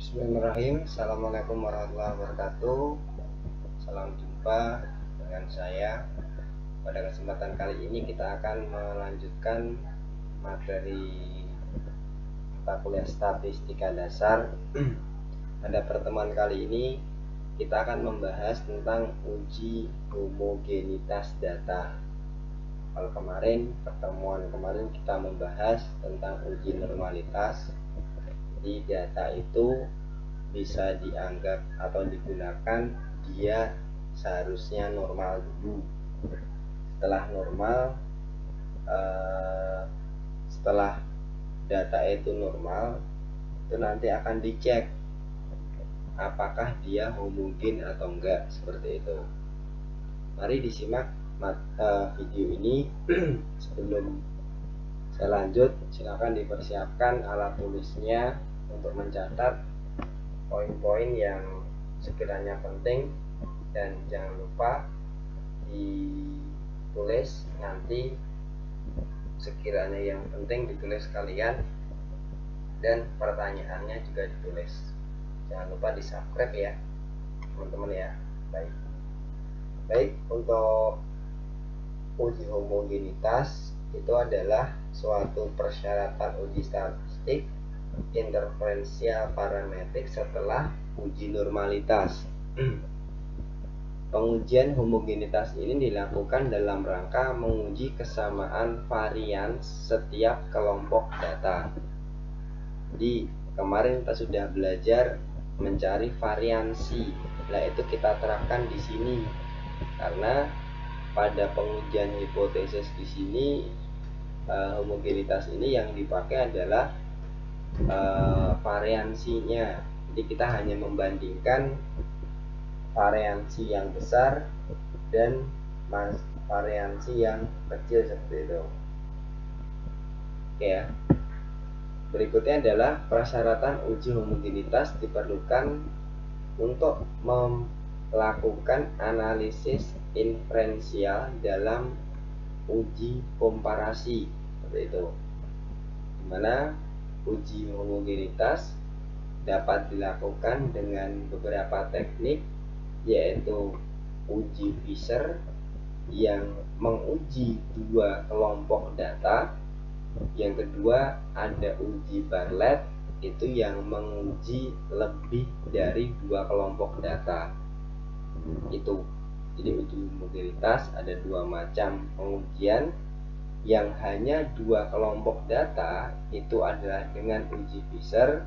Bismillahirrahmanirrahim. Assalamualaikum warahmatullahi wabarakatuh. Salam jumpa dengan saya. Pada kesempatan kali ini kita akan melanjutkan materi mata kuliah statistika dasar. Pada pertemuan kali ini kita akan membahas tentang uji homogenitas data. Kalau pertemuan kemarin kita membahas tentang uji normalitas. Jadi data itu bisa dianggap atau digunakan dia seharusnya normal dulu. Setelah normal, setelah data itu normal, itu nanti akan dicek apakah dia homogen atau enggak, seperti itu. Mari disimak video ini. Sebelum saya lanjut, silakan dipersiapkan alat tulisnya untuk mencatat poin-poin yang sekiranya penting, dan jangan lupa ditulis nanti sekiranya yang penting ditulis kalian, dan pertanyaannya juga ditulis. Jangan lupa di subscribe ya teman-teman ya. Baik, untuk uji homogenitas itu adalah suatu persyaratan uji statistik interferensial parametrik setelah uji normalitas. Pengujian homogenitas ini dilakukan dalam rangka menguji kesamaan varian setiap kelompok data. Jadi kemarin kita sudah belajar mencari variansi. Nah, itu kita terapkan di sini karena pada pengujian hipotesis di sini homogenitas ini yang dipakai adalah variansinya. Jadi kita hanya membandingkan variansi yang besar dan variansi yang kecil, seperti itu. Oke ya. Berikutnya adalah persyaratan uji homogenitas diperlukan untuk melakukan analisis inferensial dalam uji komparasi, seperti itu. Dimana uji homogenitas dapat dilakukan dengan beberapa teknik, yaitu uji Fisher yang menguji dua kelompok data. Yang kedua ada uji Bartlett, itu yang menguji lebih dari dua kelompok data. Itu. Jadi uji homogenitas ada dua macam pengujian. Yang hanya dua kelompok data itu adalah dengan uji Fisher.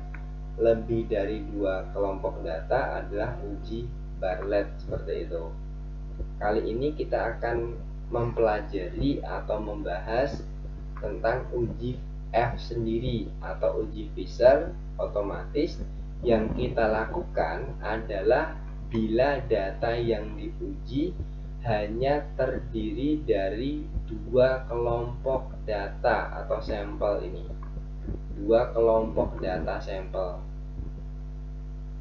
Lebih dari dua kelompok data adalah uji Bartlett, seperti itu. Kali ini kita akan mempelajari atau membahas tentang uji F sendiri atau uji Fisher otomatis. Yang kita lakukan adalah bila data yang diuji hanya terdiri dari dua kelompok data atau sampel ini. Dua kelompok data sampel.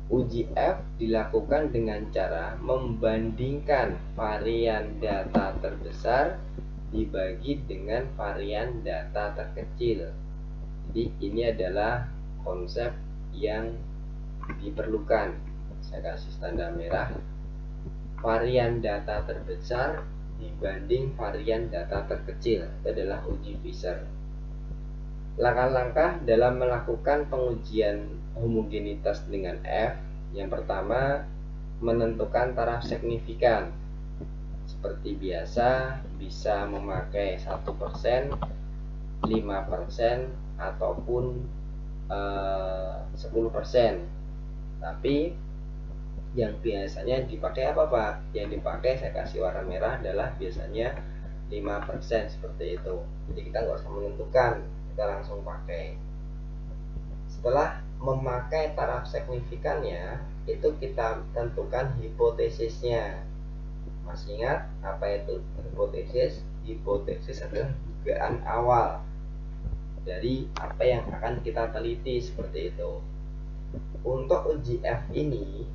Uji F dilakukan dengan cara membandingkan varian data terbesar dibagi dengan varian data terkecil. Jadi ini adalah konsep yang diperlukan. Saya kasih tanda merah. Varian data terbesar dibanding varian data terkecil, itu adalah uji Fisher. Langkah-langkah dalam melakukan pengujian homogenitas dengan F. Yang pertama, menentukan taraf signifikan. Seperti biasa, bisa memakai 1%, 5%, ataupun 10%. Tapi yang biasanya dipakai apa Pak? Yang dipakai, saya kasih warna merah, adalah biasanya 5%, seperti itu. Jadi kita nggak usah menentukan, kita langsung pakai. Setelah memakai taraf signifikannya, itu kita tentukan hipotesisnya. Masih ingat apa itu hipotesis? Hipotesis adalah dugaan awal dari apa yang akan kita teliti, seperti itu. Untuk uji F ini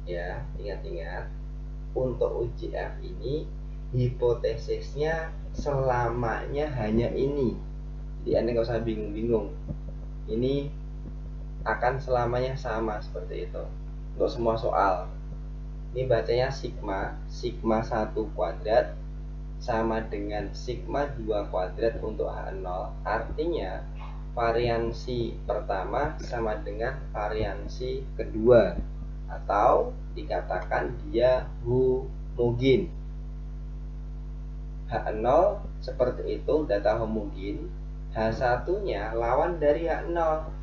ya, ingat-ingat, untuk uji F ini hipotesisnya selamanya hanya ini. Jadi Anda nggak usah bingung-bingung. Ini akan selamanya sama seperti itu untuk semua soal. Ini bacanya sigma 1 kuadrat sama dengan sigma 2 kuadrat untuk H0. Artinya variansi pertama sama dengan variansi kedua, atau dikatakan dia homogen. H0 seperti itu, data homogen. H1-nya lawan dari H0.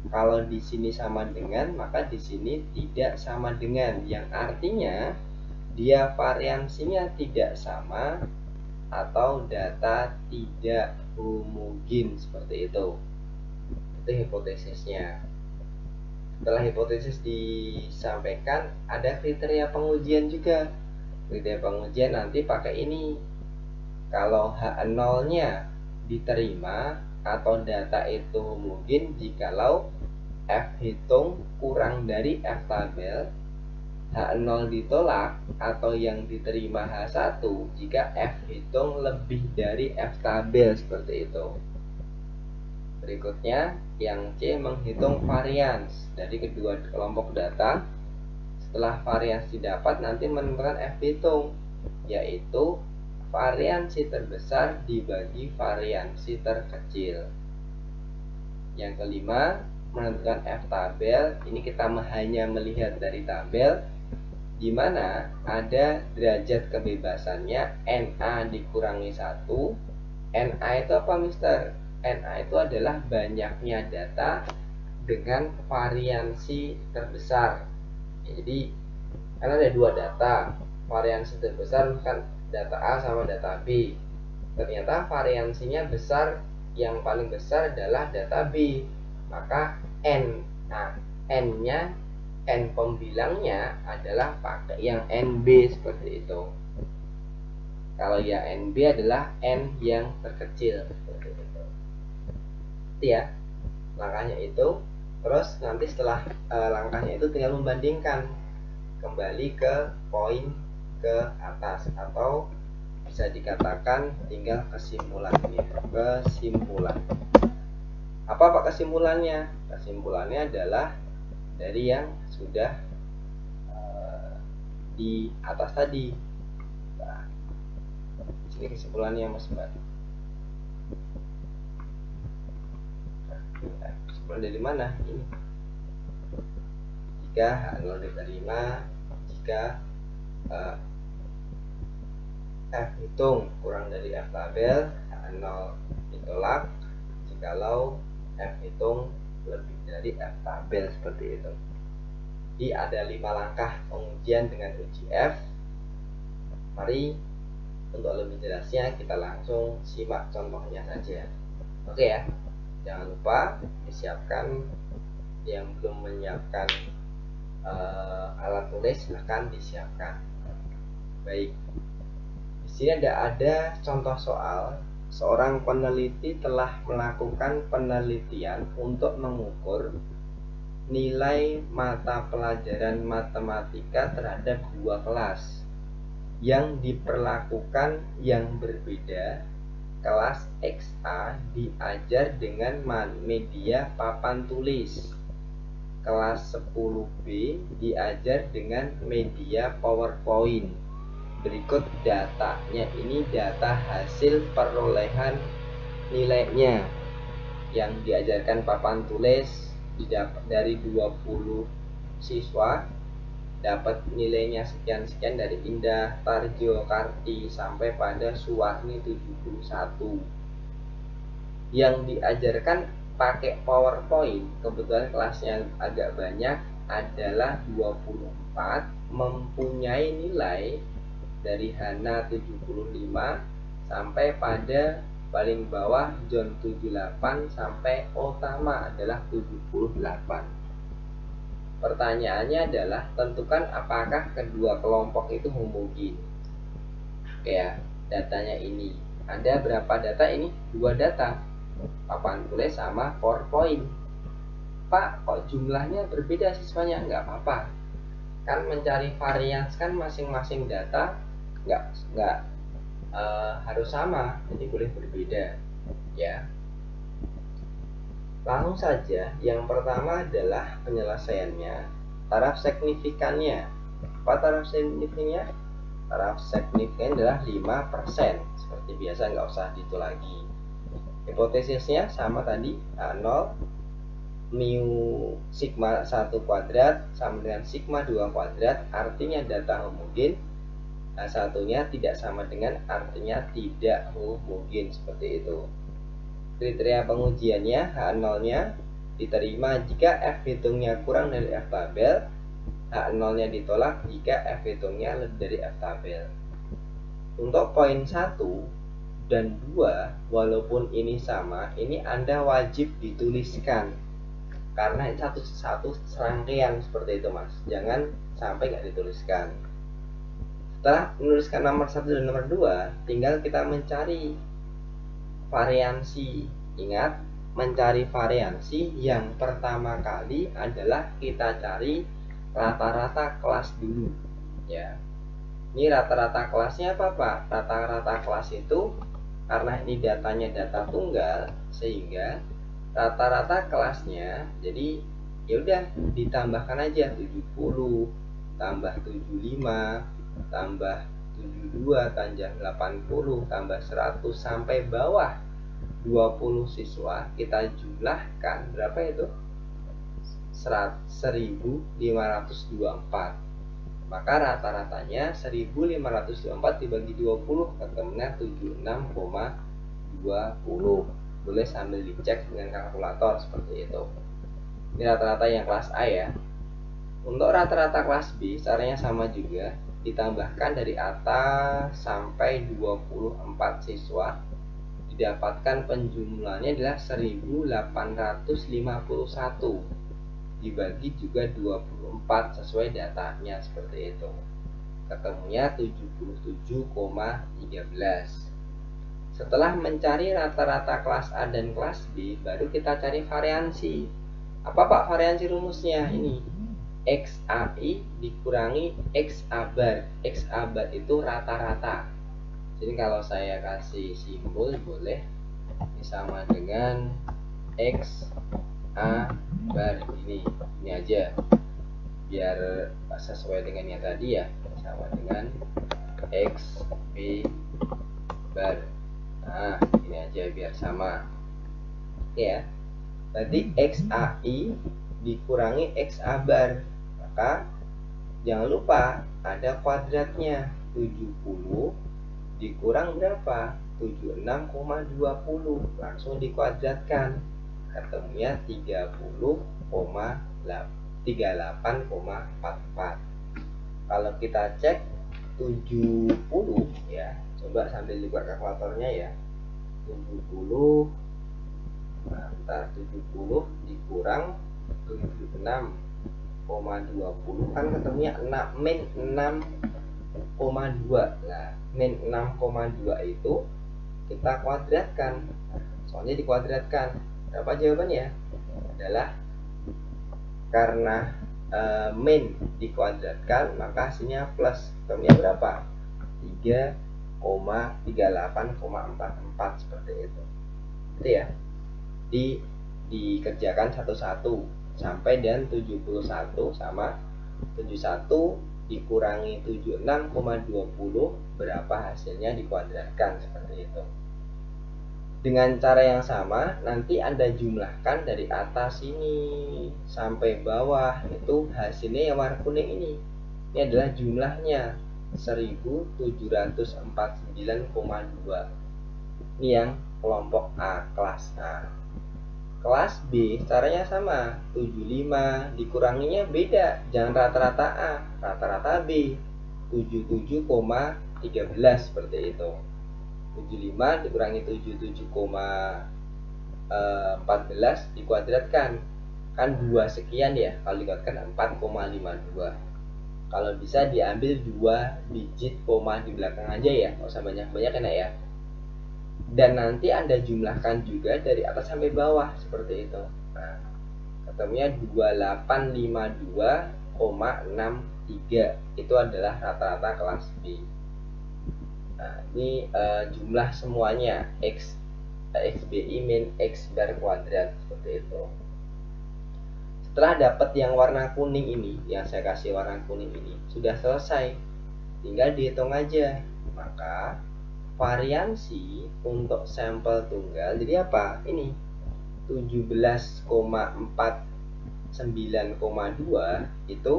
Kalau di sini sama dengan, maka di sini tidak sama dengan, yang artinya dia variansinya tidak sama atau data tidak homogen seperti itu. Itu hipotesisnya. Setelah hipotesis disampaikan, ada kriteria pengujian juga. Kriteria pengujian nanti pakai ini. Kalau H0-nya diterima atau data itu homogen jikalau F hitung kurang dari F tabel, H0 ditolak atau yang diterima H1 jika F hitung lebih dari F tabel seperti itu. Berikutnya, yang C menghitung varians dari kedua kelompok data. Setelah varians didapat, nanti menentukan F hitung, yaitu variansi terbesar dibagi variansi terkecil. Yang kelima, menentukan F tabel. Ini kita hanya melihat dari tabel, di mana ada derajat kebebasannya NA dikurangi 1. NA itu apa, Mister? NA itu adalah banyaknya data dengan variansi terbesar. Jadi kan ada dua data, variansi terbesar kan data A sama data B. Ternyata variansinya besar, yang paling besar adalah data B. Maka N-nya, N pembilangnya adalah pakai yang NB seperti itu. Kalau yang NB adalah N yang terkecil seperti itu. Itu ya langkahnya itu. Terus nanti setelah langkahnya itu tinggal membandingkan kembali ke poin ke atas, atau bisa dikatakan tinggal kesimpulan. Kesimpulan apa kesimpulannya? Kesimpulannya adalah dari yang sudah di atas tadi. Nah, ini kesimpulannya, Mas Mbak. Kesimpulan dari mana ini? Jika H0 diterima, jika F hitung kurang dari F tabel, H0 ditolak jikalau F hitung lebih dari F tabel seperti itu. Jadi ada 5 langkah pengujian dengan uji F. Mari untuk lebih jelasnya kita langsung simak contohnya saja. Oke ya, jangan lupa disiapkan. Yang belum menyiapkan alat tulis silahkan disiapkan. Baik, di sini ada contoh soal. Seorang peneliti telah melakukan penelitian untuk mengukur nilai mata pelajaran matematika terhadap 2 kelas yang diperlakukan yang berbeda. Kelas XA diajar dengan media papan tulis, kelas 10B diajar dengan media PowerPoint. Berikut datanya, ini data hasil perolehan nilainya. Yang diajarkan papan tulis dari 20 siswa dapat nilainya sekian-sekian, dari Indah, Tarjo, Karti sampai pada Suwarni 71. Yang diajarkan pakai PowerPoint, kebetulan kelasnya agak banyak, adalah 24, mempunyai nilai dari Hana 75 sampai pada paling bawah John 78 sampai Otama adalah 78. Pertanyaannya adalah tentukan apakah kedua kelompok itu homogen. Oke ya, datanya ini ada berapa data ini? 2 data, papan tulis sama PowerPoint. Pak, kok jumlahnya berbeda siswanya? Nggak apa-apa, kan mencari varians kan masing-masing data nggak harus sama, jadi boleh berbeda ya. Langsung saja, yang pertama adalah penyelesaiannya. Taraf signifikannya. Apa taraf signifikannya? Taraf signifikan adalah 5%. Seperti biasa, nggak usah itu lagi. Hipotesisnya sama tadi, A0 mu sigma 1 kuadrat sama dengan sigma 2 kuadrat, artinya data homogen. Satunya tidak sama dengan artinya tidak homogen, seperti itu. Kriteria pengujiannya, H0-nya diterima jika F hitungnya kurang dari F tabel, H0-nya ditolak jika F hitungnya lebih dari F tabel. Untuk poin 1 dan 2, walaupun ini sama, ini Anda wajib dituliskan karena satu serangkaian seperti itu, Mas. Jangan sampai nggak dituliskan. Setelah menuliskan nomor 1 dan nomor 2, tinggal kita mencari variansi. Ingat, mencari variansi yang pertama kali adalah kita cari rata-rata kelas dulu, ya. Ini rata-rata kelasnya apa, Pak? Rata-rata kelas itu karena ini datanya data tunggal, sehingga rata-rata kelasnya, jadi ya udah ditambahkan aja 70 tambah 75 tambah 72 tambah 80 tambah 100 sampai bawah 20 siswa, kita jumlahkan berapa itu? 1524. Maka rata-ratanya 1524 dibagi 20 ketemunya 76,20. Boleh sambil dicek dengan kalkulator seperti itu. Ini rata-rata yang kelas A ya. Untuk rata-rata kelas B caranya sama juga, ditambahkan dari atas sampai 24 siswa, didapatkan penjumlahannya adalah 1851 dibagi juga 24 sesuai datanya seperti itu, ketemunya 77,13. Setelah mencari rata-rata kelas A dan kelas B, baru kita cari variansi. Apa, Pak, variansi rumusnya? Ini XAI dikurangi XA bar. XA bar itu rata-rata. Jadi kalau saya kasih simbol boleh ini sama dengan XA bar, ini aja biar sesuai dengan yang tadi ya, sama dengan XB bar. Nah, ini aja biar sama ya. Berarti XAI dikurangi XA bar, maka jangan lupa ada kuadratnya. 70 dikurang berapa? 76,20, langsung dikuadratkan, ketemunya 38,44. Kalau kita cek 70 ya, coba sambil dibuat kalkulatornya ya. 70 70 dikurang 76,20 kan ketemunya min 6,2. Nah, min 6,2 itu kita kuadratkan. Soalnya dikuadratkan. Berapa jawabannya? Adalah karena min dikuadratkan, maka hasilnya plus. Ketemunya berapa? 3,38,44 seperti itu. Itu ya. Dikerjakan satu-satu sampai dan 71 sama 71 dikurangi 76,20, berapa hasilnya dikuadratkan seperti itu. Dengan cara yang sama nanti Anda jumlahkan dari atas ini sampai bawah, itu hasilnya yang warna kuning ini. Ini adalah jumlahnya 1749,2. Ini yang kelompok A, kelas A. Kelas B caranya sama, 75 dikuranginya beda, jangan rata-rata A, rata-rata B, 77,13 seperti itu. 75 dikurangi 77,14 dikuadratkan, kan 2 sekian ya, kalau dikuadratkan 4,52. Kalau bisa diambil 2 digit koma di belakang aja ya, nggak usah banyak-banyak enak ya. Dan nanti Anda jumlahkan juga dari atas sampai bawah seperti itu. Nah, ketemunya 2852,63. Itu adalah rata-rata kelas B. Nah, ini jumlah semuanya X XBI min X bar kuadrat, seperti itu. Setelah dapat yang warna kuning ini, yang saya kasih warna kuning ini, sudah selesai, tinggal dihitung aja. Maka variansi untuk sampel tunggal jadi apa? Ini 17,49,2 itu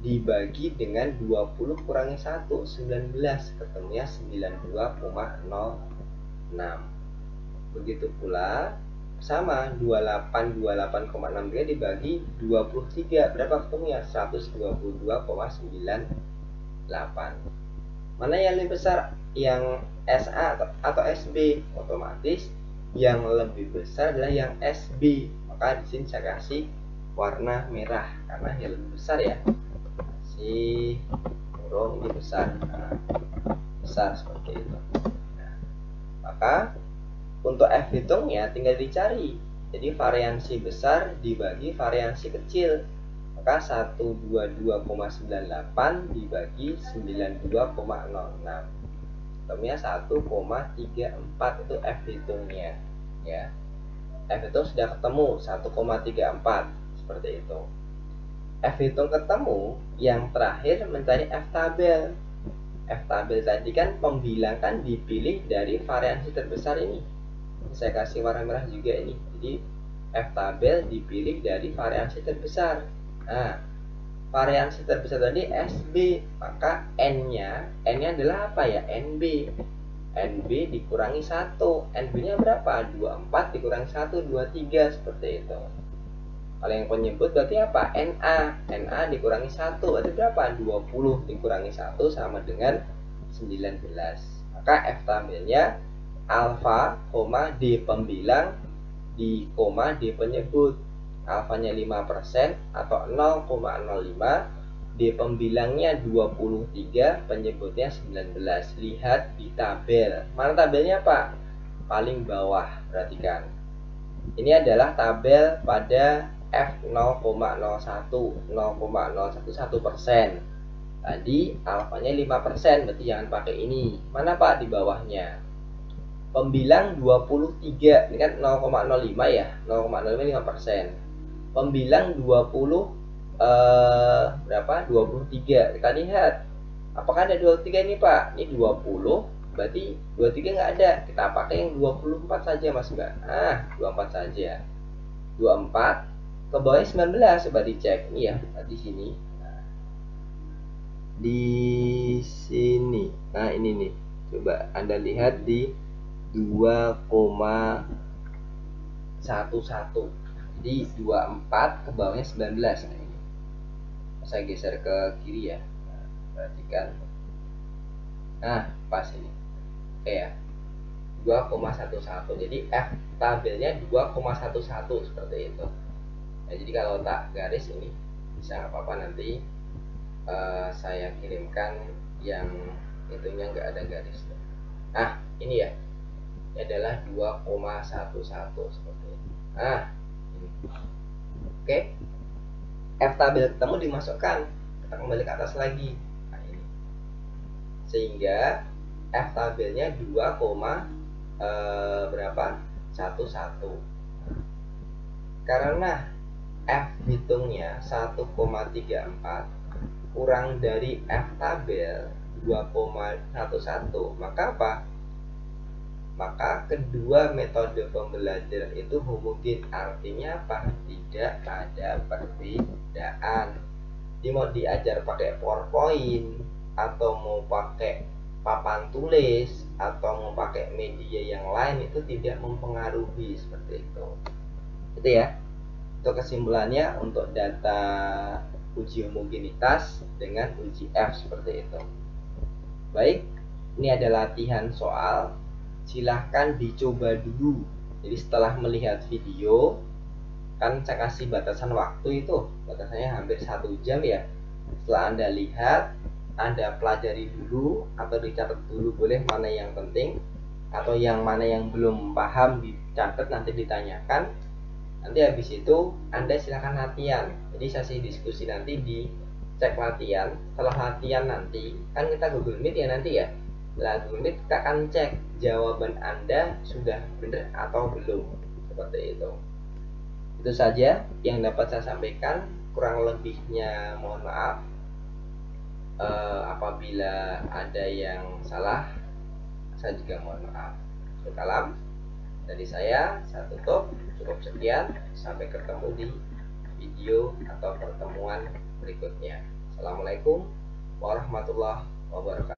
dibagi dengan 20 kurangi 1, 19, ketemunya 92,06. Begitu pula sama 28,63 dibagi 23, berapa ketemunya? 122,98. Mana yang lebih besar? Yang SA atau SB? Otomatis yang lebih besar adalah yang SB. Maka di sini saya kasih warna merah karena yang lebih besar ya. Si burung ini besar, besar seperti itu. Nah, maka untuk F hitungnya tinggal dicari. Jadi variansi besar dibagi variansi kecil. Maka 122,98 dibagi 92,06. Ketemunya 1,34, itu F hitungnya ya. F hitung sudah ketemu 1,34 seperti itu. F hitung ketemu, yang terakhir mencari F tabel. F tabel tadi kan pembilang kan dipilih dari variansi terbesar ini. Saya kasih warna merah juga ini. Jadi F tabel dipilih dari variansi terbesar. Nah, variansi terbesar tadi SB, maka N-nya adalah apa ya? NB. NB dikurangi 1. NB-nya berapa? 24 dikurangi 1, 23, seperti itu. Kalau yang penyebut berarti apa? NA. NA dikurangi 1 berarti berapa? 20 dikurangi 1 sama dengan 19. Maka F tabelnya alfa, D pembilang, di koma D penyebut. Alfanya 5% atau 0,05, D pembilangnya 23, penyebutnya 19. Lihat di tabel. Mana tabelnya Pak? Paling bawah, perhatikan. Ini adalah tabel pada F 0,01, 0,011%. Tadi alfanya 5%, berarti jangan pakai ini. Mana Pak di bawahnya? Pembilang 23, ini kan 0,05 ya, 0,05 5%. Pembilang 20 berapa? 23. Kita lihat apakah ada 23 ini Pak? Ini 20, berarti 23 nggak ada. Kita pakai yang 24 saja Mas Mbak. 24 saja. 24 ke bawahnya 19, coba dicek. Ini ya, di sini. Di sini. Nah, ini nih. Coba Anda lihat di 2,11. Jadi 24 ke bawahnya 19. Nah, ini. Saya geser ke kiri ya. Nah, perhatikan. Nah, pas ini. Oke ya. 2,11. Jadi F tabelnya 2,11 seperti itu. Nah, jadi kalau tak garis ini bisa nggak apa-apa, nanti saya kirimkan yang itunya nggak ada garis. Nah, ini ya. Ini adalah 2,11 seperti itu. Nah, ini. Oke. F tabel ketemu dimasukkan. Kita kembali ke atas lagi. Nah, ini. Sehingga F tabelnya 2, berapa? 11. Karena F hitungnya 1,34 kurang dari F tabel 2,11, maka apa? Maka kedua metode pembelajaran itu homogen. Artinya apa? Tidak ada perbedaan. Jadi mau diajar pakai PowerPoint atau mau pakai papan tulis atau mau pakai media yang lain, itu tidak mempengaruhi, seperti itu. Itu ya. Itu kesimpulannya untuk data uji homogenitas dengan uji F, seperti itu. Baik, ini ada latihan soal. Silahkan dicoba dulu. Jadi setelah melihat video, kan saya kasih batasan waktu itu, batasannya hampir 1 jam ya. Setelah Anda lihat, Anda pelajari dulu atau dicatat dulu, boleh, mana yang penting atau yang mana yang belum paham dicatat, nanti ditanyakan. Nanti habis itu Anda silahkan latihan. Jadi sesi diskusi nanti di cek latihan. Setelah latihan nanti kan kita Google Meet ya nanti ya. Lalu ini kita akan cek jawaban Anda sudah benar atau belum, seperti itu. Itu saja yang dapat saya sampaikan, kurang lebihnya mohon maaf. Apabila ada yang salah, saya juga mohon maaf. Salam dari saya tutup, cukup sekian, sampai ketemu di video atau pertemuan berikutnya. Assalamualaikum warahmatullahi wabarakatuh.